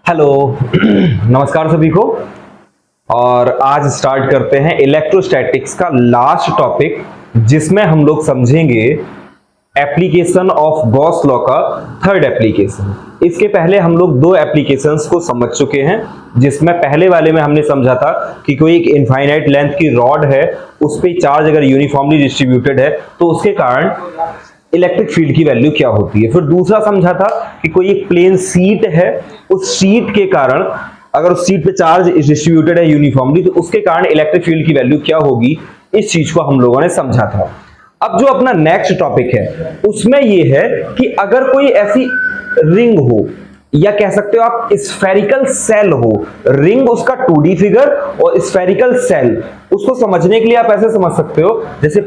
Hello नमस्कार सभी को। और आज स्टार्ट करते हैं इलेक्ट्रोस्टैटिक्स का लास्ट टॉपिक, जिसमें हम लोग समझेंगे एप्लीकेशन ऑफ गॉस लॉ का थर्ड एप्लीकेशन। इसके पहले हम लोग दो एप्लीकेशंस को समझ चुके हैं, जिसमें पहले वाले में हमने समझा था कि कोई एक इनफाइनाइट लेंथ की रॉड है, उस पे चार्ज अगर यूनिफॉर्मली डिस्ट्रीब्यूटेड है तो उसके कारण इलेक्ट्रिक फील्ड की वैल्यू क्या होती है। फिर दूसरा समझा था कि कोई एक प्लेन शीट है, उस शीट के कारण अगर उस शीट पे चार्ज डिस्ट्रीब्यूटेड है यूनिफॉर्मली तो उसके कारण इलेक्ट्रिक फील्ड की वैल्यू क्या होगी। इस चीज को हम लोगों ने समझा था। अब जो अपना नेक्स्ट टॉपिक है उसमें यह है कि अगर कोई ऐसी रिंग हो या कह सकते हो आप स्फेरिकल सेल हो, रिंग उसका 2D फिगर और स्फेरिकल सेल, उसको समझने के लिए आप ऐसे समझ सकते हो जैसे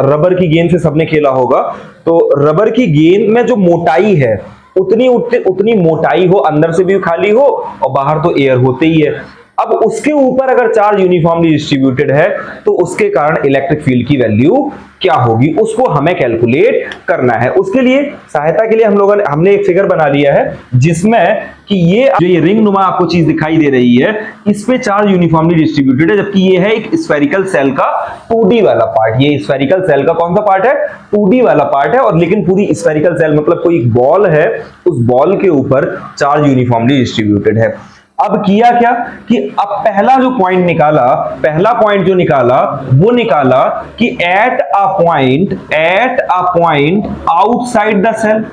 रबर की गेंद से सबने खेला होगा, तो रबर की गेंद में जो मोटाई है उतनी मोटाई हो, अंदर से भी खाली हो और बाहर तो एयर होते ही है। अब उसके ऊपर अगर चार्ज यूनिफॉर्मली डिस्ट्रीब्यूटेड है तो उसके कारण इलेक्ट्रिक फील्ड की वैल्यू क्या होगी, उसको हमें कैलकुलेट करना है। उसके लिए सहायता के लिए हमने एक फिगर बना लिया है, जिसमें कि ये रिंग नुमा आपको चीज दिखाई दे रही है, इस पे चार्ज यूनिफॉर्मली डिस्ट्रीब्यूटेड है, जबकि ये है एक स्फेरिकल सेल का 2D वाला पार्ट। ये स्फेरिकल सेल का कौन सा पार्ट है? 2D वाला पार्ट है। और लेकिन पूरी स्फेरिकल सेल मतलब कोई बॉल है, उस बॉल के ऊपर चार्ज यूनिफॉर्मली डिस्ट्रीब्यूटेड है। अब किया क्या कि अब पहला पॉइंट जो निकाला वो निकाला कि at a point outside the cell,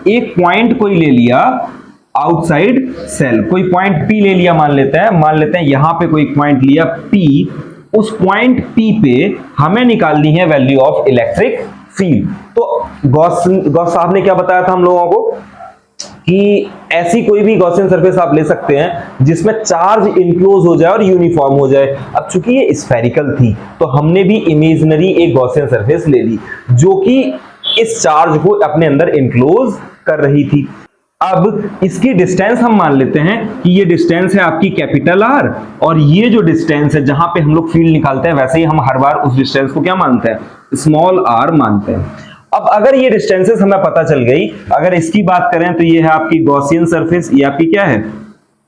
एक पॉइंट कोई ले लिया आउटसाइड सेल, कोई पॉइंट P ले लिया, मान लेते हैं यहां पे कोई पॉइंट लिया P। उस पॉइंट P पे हमें निकालनी है वैल्यू ऑफ इलेक्ट्रिक फील्ड। तो गॉस साहब ने क्या बताया था हम लोगों को कि ऐसी कोई भी गॉसियन सरफेस आप ले सकते हैं जिसमें चार्ज इनक्लोज हो जाए और यूनिफॉर्म हो जाए। अब चूंकि ये स्फेरिकल थी तो हमने भी इमेजिनरी एक गॉसियन सरफेस ले ली जो कि इस चार्ज को अपने अंदर इनक्लोज कर रही थी। अब इसकी डिस्टेंस हम मान लेते हैं कि ये डिस्टेंस है आपकी कैपिटल आर, और ये जो डिस्टेंस है जहां पे हम लोग फील्ड निकालते हैं वैसे ही हम हर बार उस डिस्टेंस को क्या मानते हैं? स्मॉल आर मानते हैं। अब अगर ये डिस्टेंसेस हमें पता चल गई, अगर इसकी बात करें तो ये है आपकी गॉसियन सरफेस, ये आपकी क्या है?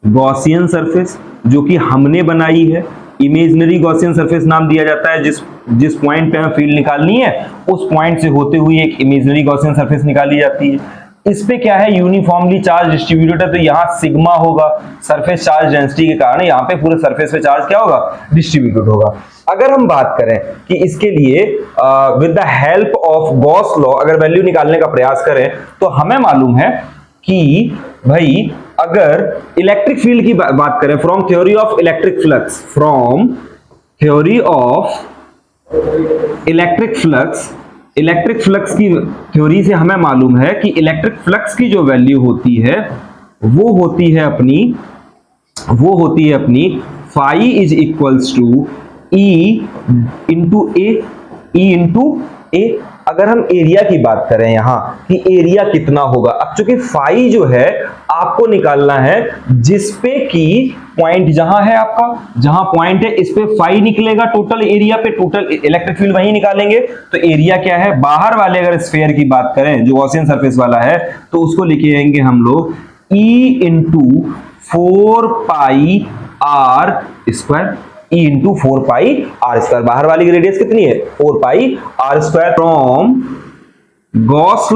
गॉसियन सरफेस, जो कि हमने बनाई है। इमेजिनरी गॉसियन सरफेस नाम दिया जाता है जिस पॉइंट पे हमें फील्ड निकालनी है, उस पॉइंट से होते हुए एक इमेजिनरी गॉसियन सरफेस निकाली जाती है। इस पे क्या है? यूनिफॉर्मली चार्ज डिस्ट्रीब्यूटेड है, तो यहां सिग्मा होगा, सरफेस चार्ज डेंसिटी के कारण यहां पे पूरे सरफेस पे चार्ज क्या होगा? डिस्ट्रीब्यूटेड होगा। अगर हम बात करें कि इसके लिए with the help of Gauss law अगर वैल्यू निकालने का प्रयास करें तो हमें मालूम है कि भाई अगर इलेक्ट्रिक फील्ड की बात करें from theory of electric flux की थ्योरी से हमें मालूम है कि इलेक्ट्रिक फ्लक्स की जो वैल्यू होती है वो होती है अपनी phi is equals to E into A. अगर हम एरिया की बात करें यहां कि एरिया कितना होगा, अब चूंकि फाई जो है आपको निकालना है जिस पे कि पॉइंट जहां है आपका, जहां पॉइंट है इस पे फाई निकलेगा टोटल एरिया पे, टोटल इलेक्ट्रिक फील्ड वहीं निकालेंगे। तो एरिया क्या है? बाहर वाले अगर स्फीयर की बात करें जो गॉसियन सरफेस वाला है तो उसको लिखेंगे हम लोग E into 4 pi r square, E into 4 pi r square. बाहर वाली की रेडियस कितनी है? 4 pi r square. From Gauss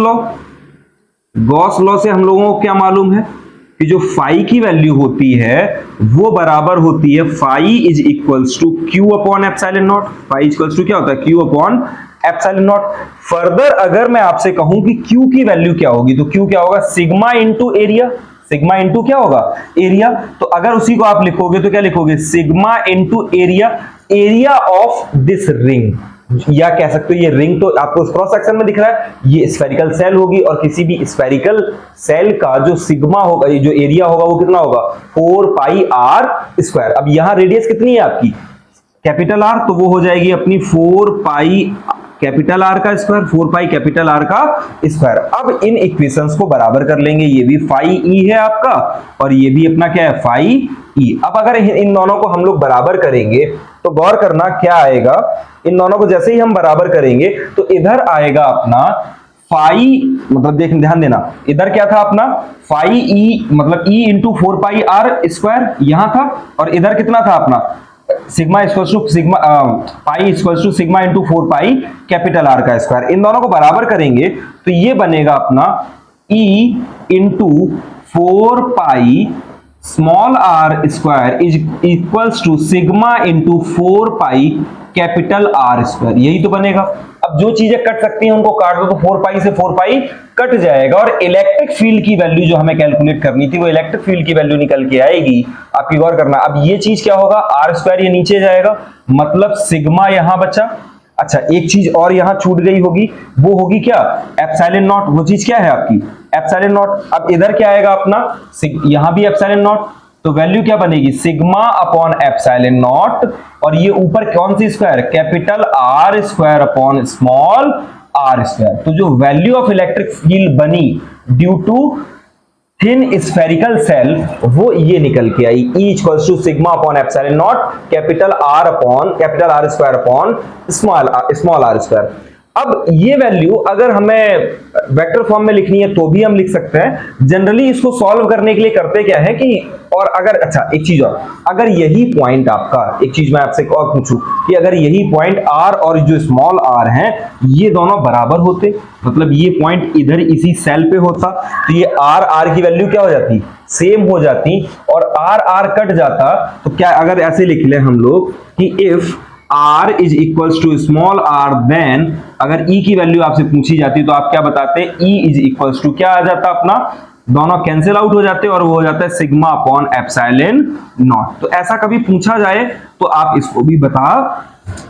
law से हम लोगों को क्या मालूम है कि जो फाई की वैल्यू होती है वो बराबर होती है phi is equals to q upon epsilon naught. Phi equals to क्या होता है? Q upon epsilon naught. Further अगर मैं आपसे कहूं कि क्यू की वैल्यू क्या होगी तो क्यू क्या होगा? Sigma into area. Sigma into क्या होगा? एरिया। तो अगर उसी को आप लिखोगे तो क्या लिखोगे? Sigma into area of this ring, या कह सकते हो ये रिंग तो आपको क्रॉस सेक्शन में दिख रहा है, ये स्फेरिकल सेल होगी और किसी भी स्फेरिकल सेल का जो सिग्मा होगा, जो एरिया होगा वो कितना होगा? 4 पाई आर स्क्वायर। अब यहां रेडियस कितनी है आपकी? कैपिटल आर, तो वो हो जाएगी अपनी 4 पाई कैपिटल आर का स्क्वायर, 4 पाई कैपिटल आर का स्क्वायर। अब इन इक्वेशंस को बराबर कर लेंगे, ये भी फाई ई है आपका और ये भी अपना क्या है? Phi e. अब अगर इन दोनों को हम लोग बराबर करेंगे तो गौर करना क्या आएगा, इन दोनों को जैसे ही हम बराबर करेंगे तो इधर आएगा अपना फाई, मतलब देख ध्यान देना, इधर क्या था अपना फाई ई, मतलब e into 4 pi r square यहां था, और इधर कितना था अपना sigma equal to sigma pi equal to sigma into 4 pi capital r का स्क्वायर। इन दोनों को बराबर करेंगे तो ये बनेगा अपना e into 4 pi small r square is equals to sigma into 4 pi capital are square, यही तो बनेगा। अब जो चीजें कट सकती हैं उनको काट दो, तो 4 पाई से 4 पाई कट जाएगा, और इलेक्ट्रिक फील्ड की वैल्यू जो हमें कैलकुलेट करनी थी वो इलेक्ट्रिक फील्ड की वैल्यू निकल के आएगी। आपकी गौर करना, अब ये चीज क्या होगा, आर स्क्वायर ये नीचे जाएगा, मतलब सिग्मा यहां बचा। अच्छा, एक चीज और यहां छूट गई होगी, वो होगी क्या, एप्सिलॉन नॉट। वो चीज क्या है आपकी एप्सिलॉन नॉट। अब इधर क्या आएगा अपना, यहां भी एप्सिलॉन नॉट, तो वैल्यू क्या बनेगी सिग्मा अपॉन एप्सिलॉन नॉट, और ये ऊपर कौन सी square, capital are square upon small r square. तो जो वैल्यू ऑफ इलेक्ट्रिक फील्ड बनी due to thin spherical shell वो ये निकल के आई, E equals to sigma upon epsilon naught capital are square upon small r square. अब ये वैल्यू अगर हमें वेक्टर फॉर्म में लिखनी है तो भी हम लिख सकते हैं। जनरली इसको सॉल्व करने के लिए करते क्या है कि, और अगर अच्छा एक चीज और, अगर यही पॉइंट आपका, एक चीज मैं आपसे और पूछूं कि अगर यही पॉइंट r और जो स्मॉल r है ये दोनों बराबर होते, मतलब ये पॉइंट इधर इसी सेल पे होता, तो ये r की वैल्यू क्या हो जाती, सेम हो जाती, और r कट जाता, तो क्या अगर ऐसे लिख ले हम लोग कि if r is equals to small r, then अगर e की वैल्यू आपसे पूछी जाती तो आप क्या बताते, e इज इक्वल्स टू क्या आ जाता अपना, दोनों कैंसिल आउट हो जाते और वो हो जाता है सिग्मा अपॉन एप्सिलॉन नॉट। तो ऐसा कभी पूछा जाए तो आप इसको भी बता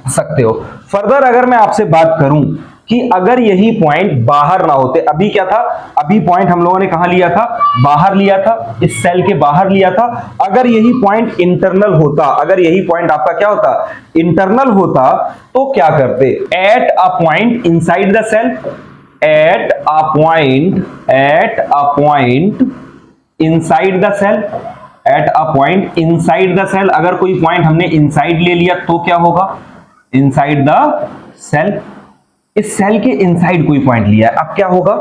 सकते हो। फर्दर अगर मैं आपसे बात करूं कि अगर यही पॉइंट बाहर ना होते, अभी क्या था, अभी पॉइंट हम लोगों ने कहां लिया था, बाहर लिया था, इस सेल के बाहर लिया था। अगर यही पॉइंट इंटरनल होता, अगर यही पॉइंट आपका क्या होता, इंटरनल होता, तो क्या करते, at a point inside the cell, at a point inside the cell, at a point inside the cell, अगर कोई पॉइंट हमने इनसाइड ले लिया तो क्या होगा, इनसाइड द सेल, इस सेल के इनसाइड कोई पॉइंट लिया है, अब क्या होगा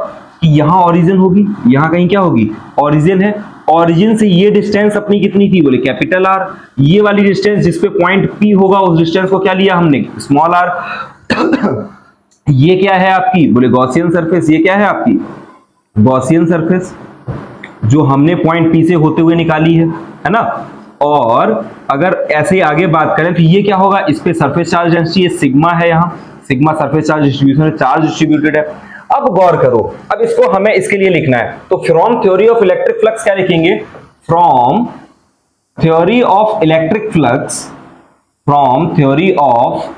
कि यहां ओरिजिन होगी, यहां कहीं क्या होगी, ओरिजिन है, ओरिजिन से ये डिस्टेंस अपनी कितनी थी, बोले कैपिटल आर, ये वाली डिस्टेंस जिसपे पॉइंट पी होगा उस डिस्टेंस को क्या लिया हमने, स्मॉल आर। ये क्या है आपकी, बोले गॉसियन सरफेस, ये क्या है आपकी गॉसियन सरफेस जो हमने पॉइंट पी से होते हुए निकाली है ना। और अगर ऐसे आगे बात करें तो ये क्या होगा, इस पे सरफेस चार्ज डेंसिटी सिग्मा है, यहाँ सिग्मा सरफेस चार्ज डिस्ट्रीब्यूशन है, चार्ज डिस्ट्रीब्यूटेड है। अब गौर करो, अब इसको हमें इसके लिए लिखना है, तो from theory of electric flux क्या लिखेंगे, from theory of electric flux, from theory of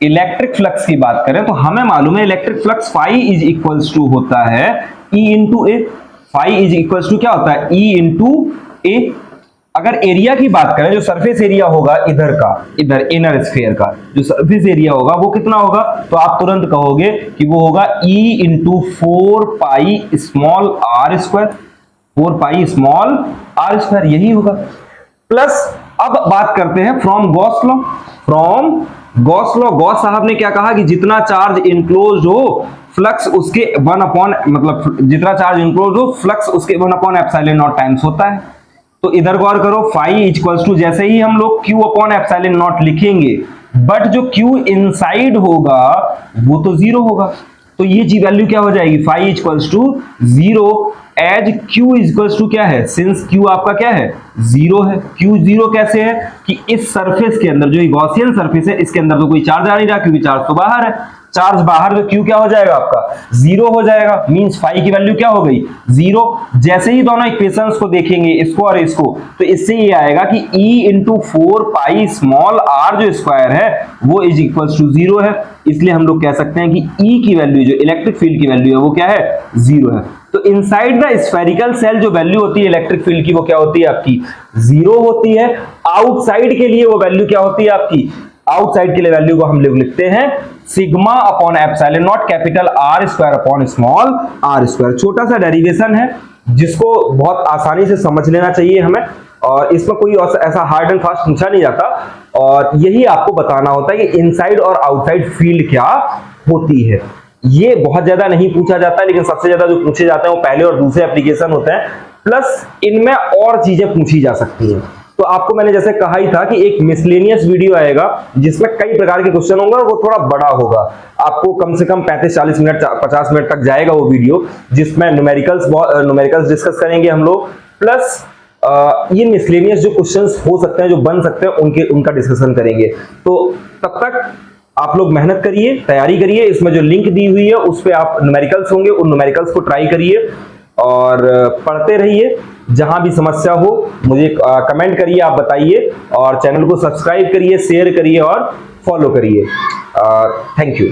electric flux की बात करें तो हमें मालूम है electric flux phi is equals to होता है E into A, phi is equals to क्या होता है, E इंटू ए। अगर एरिया की बात करें, जो सरफेस एरिया होगा इधर का, इधर इनर स्फीयर का जो सरफेस एरिया होगा वो कितना होगा, तो आप तुरंत कहोगे कि वो होगा E into 4 pi small r square, 4 pi small r square, यही होगा। प्लस अब बात करते हैं from Gauss law, from Gauss law, Gauss साहब ने क्या कहा कि जितना चार्ज इनक्लोज हो फ्लक्स उसके 1 अपॉन, मतलब जितना चार्ज इनक्लोज हो फ्लक्स उसके 1 अपॉन एप्सिलॉन नॉट टाइम्स होता है। तो इधर गौर करो, फाई इक्वल्स टू जैसे ही हम लोग Q अपॉन एप्सिलॉन नॉट लिखेंगे, बट जो Q इनसाइड होगा वो तो 0 होगा, तो ये जी वैल्यू क्या हो जाएगी, phi equals to 0 as Q equals to क्या है, सिंस Q आपका क्या है 0 है। Q 0 कैसे है कि इस सरफेस के अंदर, जो गॉसियन सरफेस है इसके अंदर तो कोई चार्ज आ नहीं रहा क्योंकि चार्ज तो बाहर है, चार्ज बाहर तो Q क्या हो जाएगा आपका 0 हो जाएगा, मींस फाई की वैल्यू क्या हो गई 0। जैसे ही दोनों इक्वेशंस को देखेंगे, इसको और इसको, तो इससे ये आएगा कि E into 4 pi small r जो स्क्वायर है वो इज इक्वल्स टू 0 है। इसलिए हम लोग कह सकते हैं कि E की वैल्यू, जो इलेक्ट्रिक फील्ड की वैल्यू है वो क्या है 0 है। तो इनसाइड द स्फेरिकल सेल जो वैल्यू होती है इलेक्ट्रिक फील्ड की वो क्या होती है आपकी 0 होती है। आउटसाइड के लिए वो वैल्यू क्या होती है आपकी, आउटसाइड के लिए वैल्यू को हम लोग लिखते हैं sigma upon epsilon naught capital are square upon small r square. छोटा सा डेरिवेशन है जिसको बहुत आसानी से समझ लेना चाहिए हमें, और इसमें कोई ऐसा हार्ड एंड फास्ट पूछा नहीं जाता, और यही आपको बताना होता है कि इनसाइड और आउटसाइड फील्ड क्या होती है। ये बहुत ज्यादा नहीं पूछा जाता है, लेकिन सबसे ज्यादा जो पूछे जाते हैं वो पहले और दूसरे एप्लीकेशन होते हैं, प्लस इनमें और चीजें पूछी जा सकती हैं। तो आपको मैंने जैसे कहा ही था कि एक मिसलेनियस वीडियो आएगा जिसमें कई प्रकार के क्वेश्चन होंगे और वो थोड़ा बड़ा होगा, आपको कम से कम 35-40 मिनट 50 मिनट तक जाएगा वो वीडियो, जिसमें न्यूमेरिकल्स डिस्कस करेंगे हम लोग, प्लस ये मिसलेनियस जो क्वेश्चंस हो सकते हैं, जो बन सकते हैं, उनका डिस्कशन करेंगे। तो तब तक आप लोग मेहनत करिए, तैयारी करिए, इसमें जो लिंक दी हुई है उस पे आप न्यूमेरिकल्स होंगे, उन न्यूमेरिकल्स को ट्राई करिए और पढ़ते रहिए। जहां भी समस्या हो मुझे कमेंट करिए, आप बताइए, और चैनल को सब्सक्राइब करिए, शेयर करिए और फॉलो करिए। Thank you.